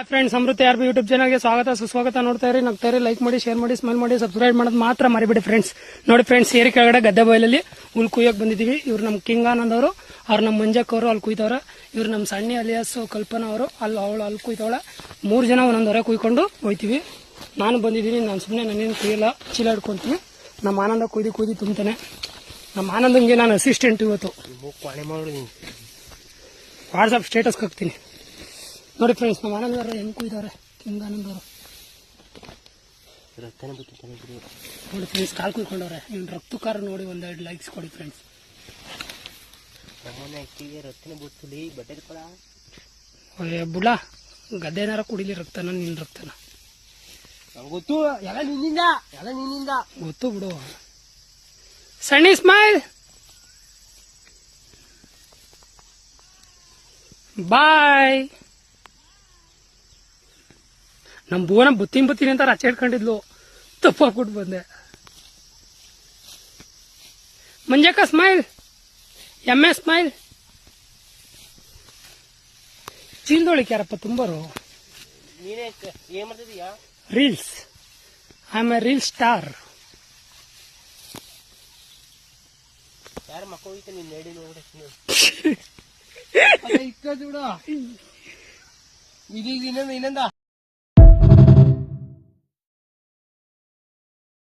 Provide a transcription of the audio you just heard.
Friends, ಅಮೃತ R B YouTube ಚಾನಲ್ಗೆ ಸ್ವಾಗತ ಸುಸ್ವಾಗತ. ನೋಡ್ತಾ ಇರಿ, ನಗ್ತಾ ಇರಿ, ಲೈಕ್ ಮಾಡಿ, ಶೇರ್ ಮಾಡಿ, ಸ್ಮೈಲ್ ಮಾಡಿ, ಸಬ್ಸ್ಕ್ರೈಬ್ ಮಾಡೋದು ಮಾತ್ರ ಮರಿಬೇಡಿ ಫ್ರೆಂಡ್ಸ್. ನೋಡಿ ಫ್ರೆಂಡ್ಸ್, ಏರಿ ಕೆಳಗಡೆ ಗದ್ದೆ ಬಯಲಲ್ಲಿ ಹುಲ್ ಕುಯ್ಯಕ್ಕೆ ಬಂದಿದ್ದೀವಿ. ಇವ್ರು ನಮ್ಮ ಕಿಂಗ್ ಆನಂದ್ ಅವರು, ಅವ್ರು ನಮ್ಮ ಮಂಜಕ್ ಅವರು ಅಲ್ಲಿ ಕುಯ್ತವ್ರ. ಇವ್ರು ನಮ್ಮ ಸಣ್ಣಿ ಅಲಿಯಾಸ್ ಕಲ್ಪನಾ ಅವರು ಅವಳು ಅಲ್ಲಿ ಕುಯ್ತವಳ. 3 ಜನ ಒಂದೊಂದು ಹೊರೆ ಕುಯ್ಕೊಂಡು ಹೋಯ್ತೀವಿ. ನಾನು ಬಂದಿದ್ದೀನಿ, ನಾನು ಸುಮ್ಮನೆ ನನ್ನೇನು ಕುಯ್ಯಲ್ಲ, ಚೀಲ ಹಿಡ್ಕೊಂತೀನಿ. ನಮ್ಮ ಆನಂದ ಕುಯ್ದು ತುಂಬ್ತಾನೆ. ನಮ್ಮ ಆನಂದಂಗೆ ನಾನು ಅಸಿಸ್ಟೆಂಟ್ ಇವತ್ತು ವಾಟ್ಸಪ್ ಸ್ಟೇಟಸ್ಗೆ ಹಾಕ್ತೀನಿ. ನೋಡಿ ಫ್ರೆಂಡ್ಸ್, ನಮ್ಮ ಆನಂದ್ ಅವರು ಹೆಂಗೆ ಕುಯ್ದವ್ರೆ, ಕಿಂಗ್ ಆನಂದ್ ಅವರು. ನೋಡಿ ಫ್ರೆಂಡ್ಸ್, ಕಾಲು ಕುಯ್ಕೊಂಡವ್ರೆ. ಇವ್ನು ರಕ್ತಕಾರ ನೋಡಿ 1-2 ಲೈಕ್ಸ್ ಕೊಡಿ ಫ್ರೆಂಡ್ಸ್. ಬುಡ ಗದ್ದೆನಾರ ಕುಡಿಲಿ ರಕ್ತನ, ನಿನ್ನ ರಕ್ತನ ಗೊತ್ತು. ಎಲ್ಲ ನಿನ್ನಿಂದ ಗೊತ್ತು ಬಿಡು. ಸಣ್ಣಿ ಸ್ಮೈಲ್, ಬಾಯ್. ನಮ್ಮ ಭುವನ ಬತ್ತೀನಿ ಅಂತ ರಚೆ ಇಟ್ಕೊಂಡಿದ್ಲು, ತಪ್ಪಾಕ್ಬಿಟ್ಟು ಬಂದೆ. ಮಂಜಕ್ಕ ಸ್ಮೈಲ್, ಎಮ್ಮೆ ಸ್ಮೈಲ್. ಚೀಲ್ದೊಳಿಕೆ ಯಾರಪ್ಪ Tumburu? Reels. I am A reel star. ಯಾರ ಮಕ್ಕಳು ನೀನ್ ನಡಿ ನೋಡ ಇದೀಗ ಇನ್ನೊಂದ